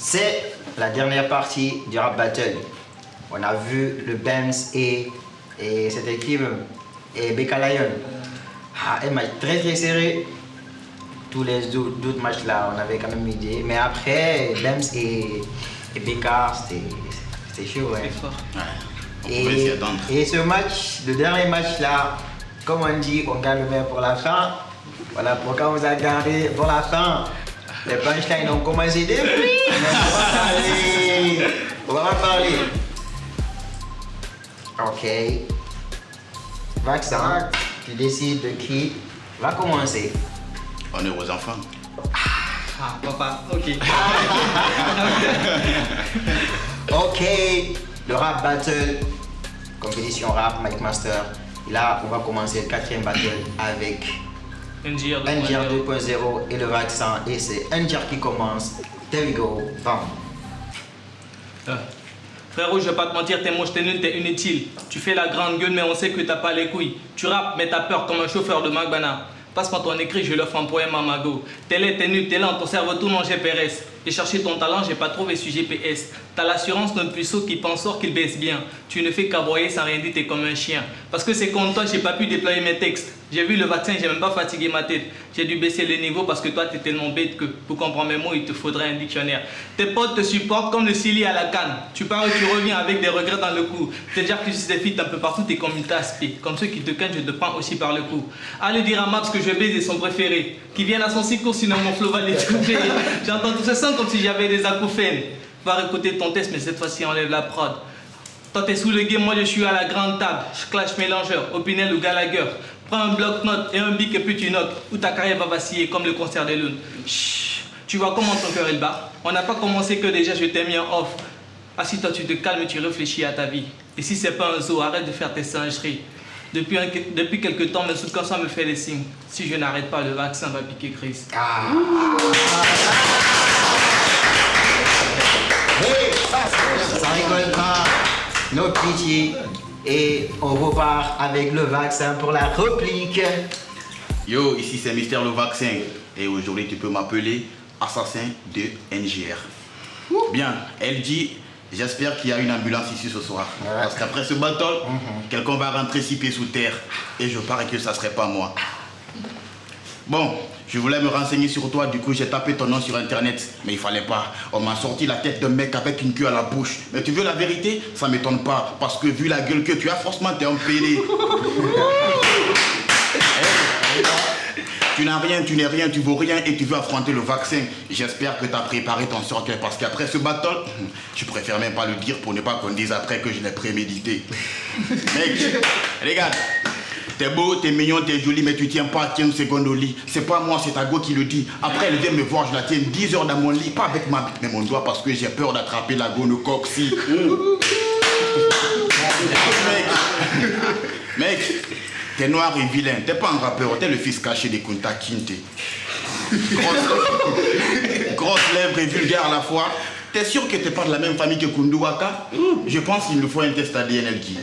C'est la dernière partie du rap battle. On a vu le Benz et cette équipe et Beka Lion. Un match très serré. Tous les autres matchs là, on avait quand même une idée. Mais après, Benz et Beka, c'était chaud. C'était fort. Et ce match, le dernier match là, comme on dit, on garde le meilleur pour la fin. Voilà pourquoi on vous a gardé pour la fin. Les punchlines ont commencé depuis. On va pas parler. Ok. Vaccin, tu décides de qui va commencer. Honneur aux enfants. Ah, papa, ok. Ok, le rap battle, compétition rap, Mike Master. Là, on va commencer le 4e battle avec NGR 2.0 et le vaccin. Et c'est NGR qui commence. There we go. Bam. Frérot, je vais pas te mentir, t'es moche, t'es nul, t'es inutile. Tu fais la grande gueule, mais on sait que t'as pas les couilles. Tu rappes, mais t'as peur comme un chauffeur de Magbana. Passe-moi ton écrit, je l'offre en poème à Mago. T'es laid, t'es nul, t'es lent, ton cerveau tourne en GPRS. J'ai cherché ton talent, j'ai pas trouvé sur GPS. T'as l'assurance d'un puceau qui pense fort qu'il baisse bien. Tu ne fais qu'aboyer sans rien dire, t'es comme un chien. Parce que c'est contre toi, j'ai pas pu déployer mes textes. J'ai vu le vaccin, j'ai même pas fatigué ma tête. J'ai dû baisser le niveau parce que toi t'es tellement bête que pour comprendre mes mots, il te faudrait un dictionnaire. Tes potes te supportent comme le Silly à la canne. Tu pars et tu reviens avec des regrets dans le cou. T'es déjà que tu des feats un peu partout, t'es comme une tasse pied. Comme ceux qui te cannent, je te prends aussi par le cou. Allez dire à Maps que je baise et son préféré. Qui viennent à son secours, sinon mon flow va les trouver. J'entends tout ce son comme si j'avais des acouphènes. Va réécouter ton test, mais cette fois-ci enlève la prod. Toi t'es sous le game, moi je suis à la grande table. Je clash mélangeur, Opinel ou Gallagher. Prends un bloc-notes et un bic et puis tu notes. Ou ta carrière va vaciller comme le concert des lunes. Chut, tu vois comment ton cœur est le bat. On n'a pas commencé que déjà je t'ai mis en off. Assis-toi, tu te calmes et tu réfléchis à ta vie. Et si c'est pas un zoo, arrête de faire tes singeries. Depuis quelques temps, mon subconscient me fait des signes. Si je n'arrête pas, le vaccin va piquer Chris. Hey, ça rigole pas. No pitié. Et on repart avec le vaccin pour la réplique. Yo, ici c'est Mister le vaccin. Et aujourd'hui, tu peux m'appeler assassin de NGR. Bien, elle dit, j'espère qu'il y a une ambulance ici ce soir. Ouais. Parce qu'après ce battle, quelqu'un va rentrer 6 pieds sous terre. Et je parie que ça serait pas moi. Bon, je voulais me renseigner sur toi, du coup j'ai tapé ton nom sur internet. Mais il fallait pas. On m'a sorti la tête d'un mec avec une queue à la bouche. Mais tu veux la vérité? Ça m'étonne pas. Parce que vu la gueule que tu as, franchement t'es un pédé. Tu n'as rien, tu n'es rien, tu vaux rien et tu veux affronter le vaccin. J'espère que tu as préparé ton cercueil parce qu'après ce battle, je préfère même pas le dire pour ne pas qu'on dise après que je l'ai prémédité. Mec, regarde. T'es beau, t'es mignon, t'es joli, mais tu tiens pas 15 secondes au lit. C'est pas moi, c'est ta go qui le dit. Après, elle vient me voir, je la tiens 10 heures dans mon lit. Pas avec ma bite, mais mon doigt, parce que j'ai peur d'attraper la gonocoxie. Mec, t'es noir et vilain. T'es pas un rappeur, t'es le fils caché des Kunta Kinte. Grosse lèvres et vulgaire à la fois. T'es sûr que t'es pas de la même famille que Kundu Waka? Je pense qu'il nous faut un test ADN, elle dit.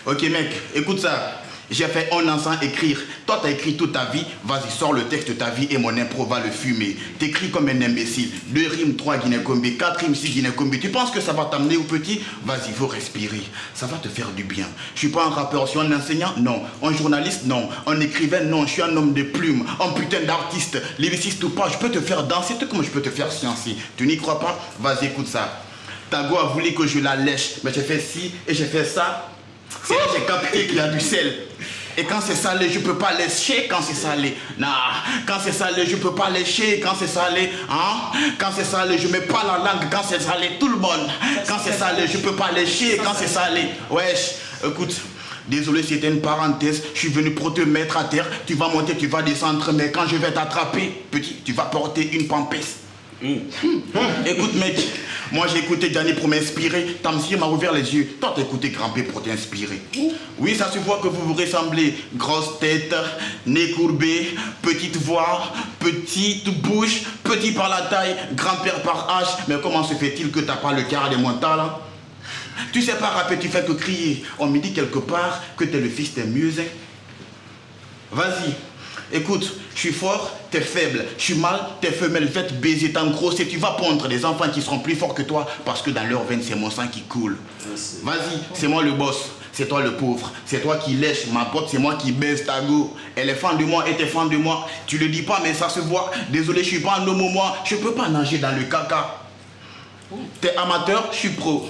Ok mec, écoute ça. J'ai fait un an sans écrire. Toi, t'as écrit toute ta vie. Vas-y, sors le texte de ta vie et mon impro va le fumer. T'écris comme un imbécile. 2 rimes, 3 guinécombés, 4 rimes, 6 guinécombés. Tu penses que ça va t'amener au petit? Vas-y, faut respirer. Ça va te faire du bien. Je suis pas un rappeur, je suis un enseignant? Non. Un journaliste? Non. Un écrivain? Non. Je suis un homme de plume. Un putain d'artiste. Lyriciste ou pas, je peux te faire danser tout comme je peux te faire sciencer. Tu n'y crois pas? Vas-y, écoute ça. Tago a voulu que je la lèche. Mais j'ai fait ci et j'ai fait ça. C'est là que j'ai capté qu'il y a du sel. Et quand c'est salé, je peux pas lécher quand c'est salé. Non, quand c'est salé, je peux pas lécher quand c'est salé. Hein? Quand c'est salé, je mets pas la langue quand c'est salé. Tout le monde. Quand c'est salé, je peux pas lécher quand c'est salé. Wesh, écoute. Désolé, c'était une parenthèse. Je suis venu pour te mettre à terre. Tu vas monter, tu vas descendre. Mais quand je vais t'attraper, petit, tu vas porter une pampesse. Écoute mec, moi j'ai écouté Gianni pour m'inspirer. Tamsir m'a ouvert les yeux. Toi t'as écouté Grand-P pour t'inspirer. Oui, ça se voit que vous vous ressemblez. Grosse tête, nez courbé, petite voix, petite bouche, petit par la taille, grand-père par âge. Mais comment se fait-il que t'as pas le quart des mentales hein? Tu sais pas rapper, tu fais que crier. On me dit quelque part que t'es le fils des muses. Vas-y. Écoute, je suis fort, t'es faible. Je suis mal, t'es femelle. Je vais te baiser, t'en gros, et tu vas pondre des enfants qui seront plus forts que toi parce que dans leur veine, c'est mon sang qui coule. Vas-y, c'est moi le boss. C'est toi le pauvre. C'est toi qui lèche ma pote, c'est moi qui baise ta go. Elle est fan de moi et t'es fan de moi. Tu le dis pas, mais ça se voit. Désolé, je suis pas un homme, moi. Je peux pas nager dans le caca. T'es amateur, je suis pro.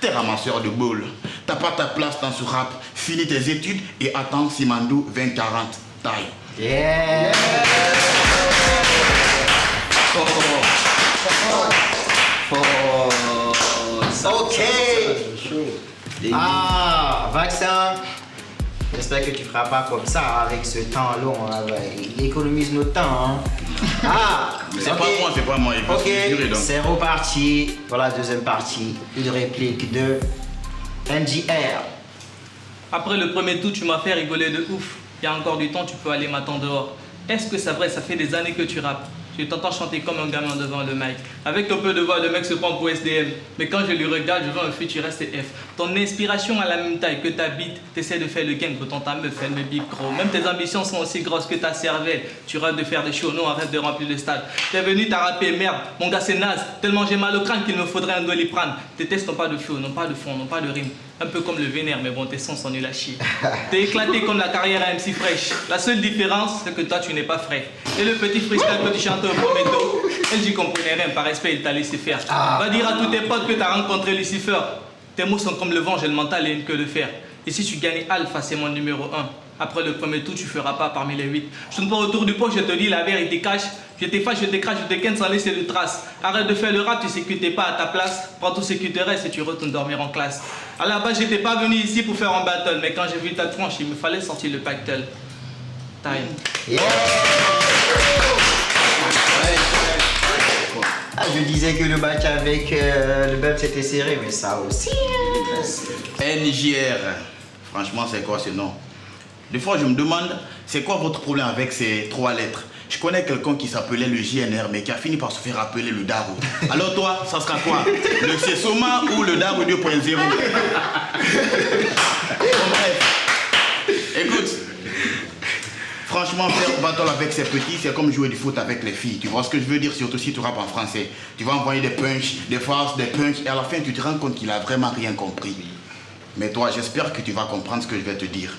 T'es ramasseur de boules. T'as pas ta place dans ce rap. Finis tes études et attends Simandou 2040. Taille. Yeah. Ok. Ah, vaccin. J'espère que tu feras pas comme ça avec ce temps long. Il économise notre temps. Hein. Ah, c'est pas moi. Il faut ok, se durer, donc. c'est reparti pour la deuxième partie. Une réplique de NJR. Après le premier tour, tu m'as fait rigoler de ouf. Il y a encore du temps, tu peux aller m'attendre dehors. Est-ce que c'est vrai, ça fait des années que tu rappes? Je t'entends chanter comme un gamin devant le mic. Avec un peu de voix, le mec se prend pour SDM. Mais quand je lui regarde, je vois un futur STF. Ton inspiration a la même taille que ta bite. T'essaies de faire le gang, pourtant ta meuf, elle me bip gros. Même tes ambitions sont aussi grosses que ta cervelle. Tu rêves de faire des shows, non, arrête de remplir le stade. T'es venu, t'as rappé, merde. Mon gars, c'est naze. Tellement j'ai mal au crâne qu'il me faudrait un doliprane. Tes tests n'ont pas de flow, n'ont pas de fond, n'ont pas de rime. Un peu comme le vénère, mais bon, tes sons sont nuls à chier. T'es éclaté comme la carrière à MC Fresh. La seule différence, c'est que toi, tu n'es pas frais. Et le petit freestyle que tu chantais au premier tour, elle dit comprenait rien, par respect, il t'a laissé faire. Va dire à tous tes potes que t'as rencontré Lucifer. Tes mots sont comme le vent, j'ai le mental et une queue de fer. Et si tu gagnes Alpha, c'est mon numéro 1. Après le premier tour, tu feras pas parmi les 8. Je tourne pas autour du pot, je te dis la vérité cache. Je t'efface, je t'écrase, je te ken sans laisser de traces. Arrête de faire le rap, tu sais que t'es pas à ta place. Prends tout ce qui te reste et tu retournes dormir en classe. À la base, j'étais pas venu ici pour faire un battle, mais quand j'ai vu ta tronche, il me fallait sortir le pactole. Time. Yeah. Ah, je disais que le match avec le Bub c'était serré, mais ça aussi. NJR. Franchement, c'est quoi ce nom? Des fois, je me demande, c'est quoi votre problème avec ces 3 lettres? Je connais quelqu'un qui s'appelait le JNR, mais qui a fini par se faire appeler le Daro. Alors toi, ça sera quoi? Le Sessoma ou le Daro 2.0? Bref, écoute, franchement, faire battle avec ces petits, c'est comme jouer du foot avec les filles. Tu vois ce que je veux dire? Surtout si tu rappes en français. Tu vas envoyer des punchs, des farces, des punchs, et à la fin, tu te rends compte qu'il a vraiment rien compris. Mais toi, j'espère que tu vas comprendre ce que je vais te dire.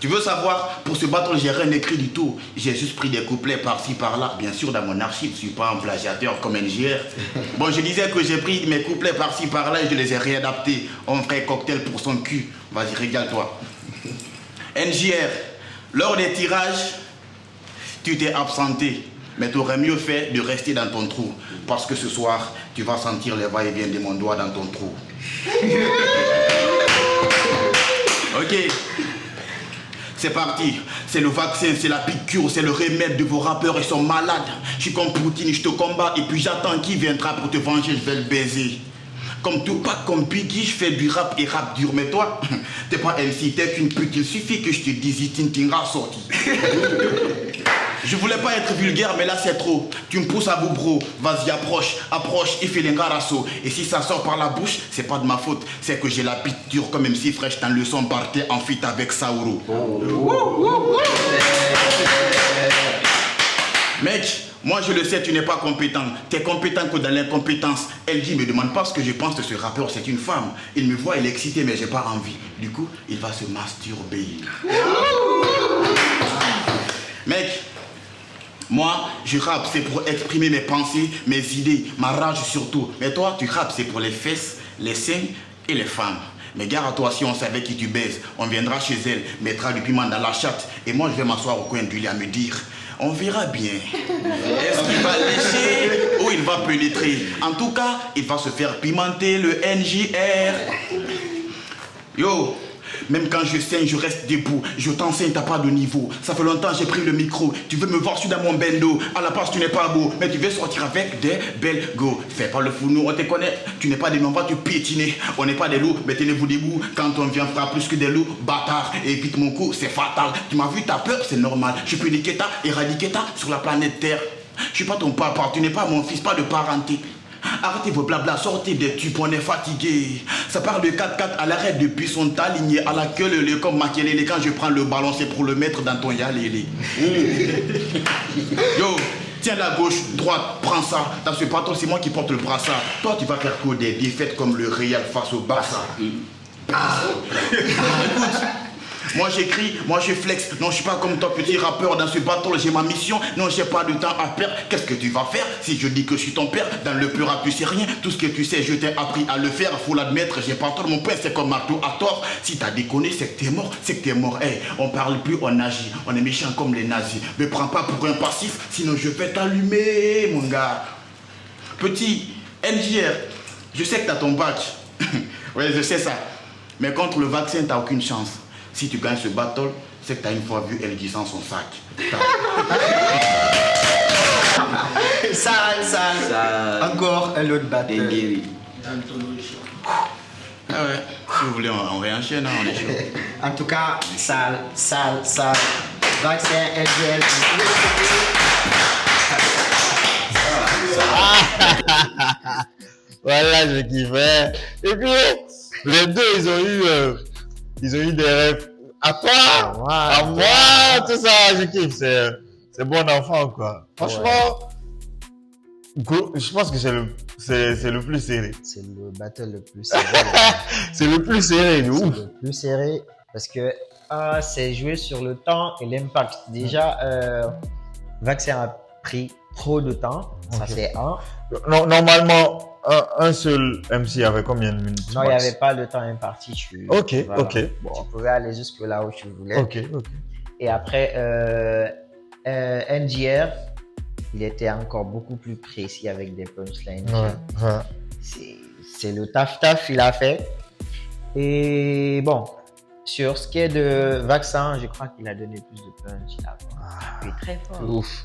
Tu veux savoir, pour ce battle, j'ai rien écrit du tout. J'ai juste pris des couplets par-ci, par-là. Bien sûr, dans mon archive, je ne suis pas un plagiateur comme NJR. Bon, je disais que j'ai pris mes couplets par-ci, par-là et je les ai réadaptés. On ferait cocktail pour son cul. Vas-y, régale-toi. NJR, lors des tirages, tu t'es absenté. Mais tu aurais mieux fait de rester dans ton trou. Parce que ce soir, tu vas sentir les va-et-vient de mon doigt dans ton trou. Ok. C'est parti, c'est le vaccin, c'est la piqûre, c'est le remède de vos rappeurs, ils sont malades. Je suis comme Poutine, je te combats et puis j'attends qui viendra pour te venger, je vais le baiser. Comme Tupac, comme Biggie, je fais du rap et rap dur, mais toi, t'es pas MC, t'es qu'une pute, il suffit que je te dise, Tintinga sorti. Je voulais pas être vulgaire, mais là c'est trop. Tu me pousses à bout, bro. Vas-y, approche, approche, il fait l'engarasso. Et si ça sort par la bouche, c'est pas de ma faute. C'est que j'ai la bite dure comme MC Fresh dans le son Barté en feat avec Saouro. Mec, moi je le sais, tu n'es pas compétent. T'es compétent que dans l'incompétence. Elle dit, me demande pas ce que je pense de ce rappeur, c'est une femme. Il me voit, il est excité, mais j'ai pas envie. Du coup, il va se masturber. Mec, moi, je rappe, c'est pour exprimer mes pensées, mes idées, ma rage surtout. Mais toi, tu rappes, c'est pour les fesses, les seins et les femmes. Mais gare à toi, si on savait qui tu baises, on viendra chez elle, mettra du piment dans la chatte. Et moi, je vais m'asseoir au coin du lit à me dire, on verra bien. Est-ce qu'il va lécher ou il va pénétrer? En tout cas, il va se faire pimenter le NJR. Yo! Même quand je saigne, je reste debout. Je t'enseigne, t'as pas de niveau. Ça fait longtemps que j'ai pris le micro. Tu veux me voir sur dans mon bendo. À la base, tu n'es pas beau. Mais tu veux sortir avec des belles go. Fais pas le fou, nous, on te connaît. Tu n'es pas des noms, on va te piétiner. On n'est pas des loups, mais tenez-vous debout. Quand on vient faire plus que des loups, bâtard. Évite mon coup, c'est fatal. Tu m'as vu, t'as peur, c'est normal. Je peux éradiquer ta sur la planète Terre. Je suis pas ton papa, tu n'es pas mon fils, pas de parenté. Arrêtez vos blabla, sortez des tubes, on est fatigué. Ça part de 4-4 à l'arrêt depuis sont alignés à la queue, le comme Makelele. Quand je prends le ballon, c'est pour le mettre dans ton yalélé. Yo, tiens la gauche, droite, prends ça. Dans ce patron, c'est moi qui porte le brassard. Toi, tu vas faire quoi des défaites comme le Real face au Barça. Écoute, moi j'écris, moi je flex. Non, je suis pas comme toi, petit rappeur. Dans ce battle, j'ai ma mission. Non, j'ai pas de temps à perdre. Qu'est-ce que tu vas faire si je dis que je suis ton père? Dans le pur rap, tu sais rien. Tout ce que tu sais, je t'ai appris à le faire. Faut l'admettre, j'ai pas tort. Mon père, c'est comme marteau à tort. Si t'as déconné, c'est que t'es mort. C'est que t'es mort. Hey, on parle plus, on agit. On est méchant comme les nazis. Me prends pas pour un passif, sinon je vais t'allumer, mon gars. Petit, NJR, je sais que t'as ton bac. Ouais, je sais ça. Mais contre le vaccin, t'as aucune chance. Si tu gagnes ce battle, c'est que t'as une fois vu LG sans son sac. Sale. Encore un autre battle. Ah ouais, si vous voulez, on réenchaîne, hein, on est chaud. En tout cas, sale. Vaccin, LGL. Voilà, je kiffais. Et puis, les deux, ils ont eu des rêves. À toi, à moi, tout ça, je kiffe. C'est bon enfant, quoi. Franchement, je pense que c'est le plus serré. C'est le battle le plus serré. C'est le plus serré, de ouf. Le plus serré parce que c'est joué sur le temps et l'impact. Déjà, Vaccin a pris trop de temps. Ça, Ok. c'est un. Non, normalement, un seul MC avait combien de minutes? Non, il n'y max? avait pas de temps imparti. Ok. Tu pouvais aller jusque là où tu voulais. Ok. Et après, NGR, il était encore beaucoup plus précis avec des punchlines. Ouais. C'est le taf il a fait. Et bon, sur ce qui est de Vaccin, je crois qu'il a donné plus de punch. Il est très fort. De ouf.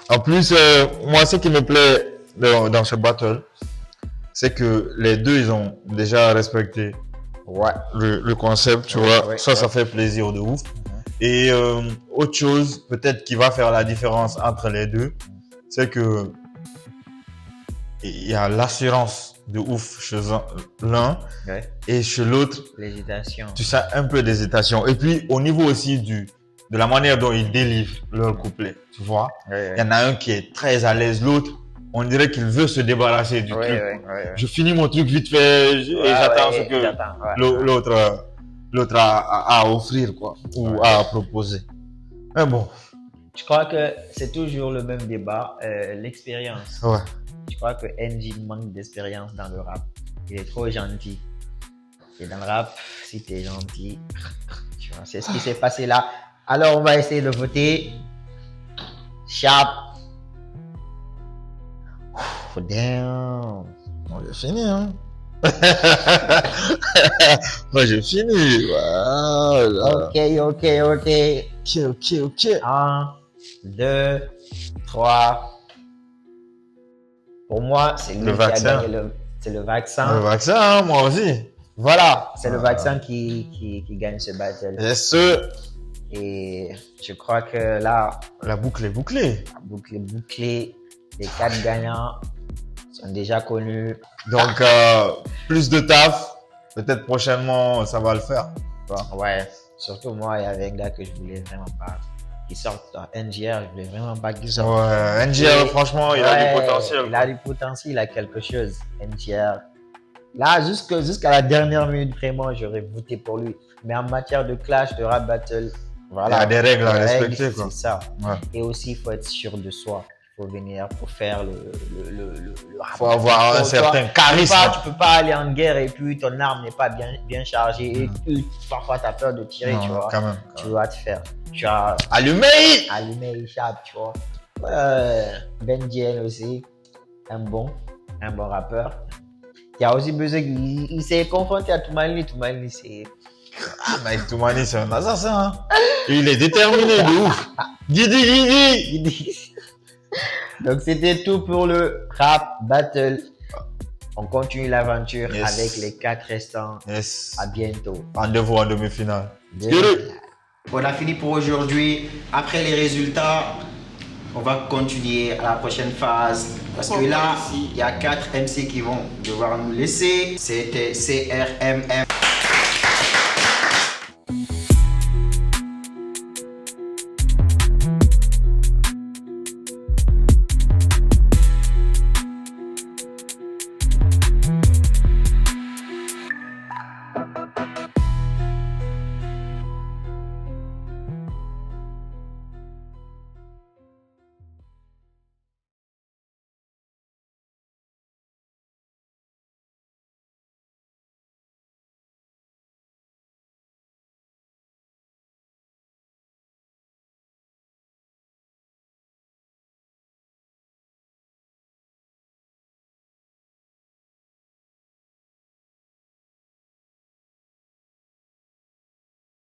En plus, moi, ce qui me plaît dans ce battle, c'est que les deux, ils ont déjà respecté le concept, tu vois. Ça fait plaisir de ouf. Et autre chose, peut-être qui va faire la différence entre les deux, c'est que il y a l'assurance de ouf chez l'un et chez l'autre, L'hésitation. tu sens un peu d'hésitation. Et puis, au niveau aussi de la manière dont ils délivrent leur couplet, tu vois. Il y en a un qui est très à l'aise, l'autre, on dirait qu'il veut se débarrasser du truc. Je finis mon truc vite fait et j'attends ce que l'autre a à offrir, quoi, ou à proposer. Mais bon. Je crois que c'est toujours le même débat, l'expérience. Ouais. Je crois que NG manque d'expérience dans le rap. Il est trop gentil. Et dans le rap, si t'es gentil, tu vois, c'est ce qui s'est passé là. Alors, on va essayer de voter. Sharp. Oh, damn. Bon, j'ai fini, hein. Moi, j'ai fini. Voilà. Ok. Ok. 1, 2, 3. Pour moi, c'est lui Le qui a vaccin. gagné c'est le vaccin. Le vaccin, hein, moi aussi. Voilà, c'est le vaccin qui gagne ce battle. Et ce, Et je crois que là, la boucle est bouclée. bouclé, les 4 gagnants sont déjà connus. Donc, plus de taf. Peut-être prochainement, ça va le faire. Ouais, surtout moi, il y avait un gars que je voulais vraiment pas qu'il sorte dans NGR, je voulais vraiment pas qu'il sorte. Ouais, NGR, franchement, il a du potentiel. Il a du potentiel, il a quelque chose. NGR. Là, jusqu'à la dernière minute, vraiment, j'aurais voté pour lui. Mais en matière de clash, de rap battle, voilà. Il y a des règles à Les respecter, quoi. C'est ça. Ouais. Et aussi, il faut être sûr de soi. Il faut venir pour faire le rap. Faut avoir un certain charisme. Tu peux pas aller en guerre et puis ton arme n'est pas bien chargée et que parfois tu as peur de tirer, Non, tu vois. quand même. Tu vas te faire. Tu as Allumé! allumé Ishab, tu vois. Ben aussi, un bon rappeur. Il y a aussi besoin qu'il s'est confronté à Toumani. Toumani, c'est. Ah, mais Toumani, c'est un assassin. Hein. Il est déterminé de ouf. Guidi. Donc, c'était tout pour le rap battle. On continue l'aventure avec les 4 restants. Yes. À bientôt. Rendez-vous en demi-finale. On a fini pour aujourd'hui. Après les résultats, on va continuer à la prochaine phase. Parce que là, il y a 4 MC qui vont devoir nous laisser. C'était CRMM.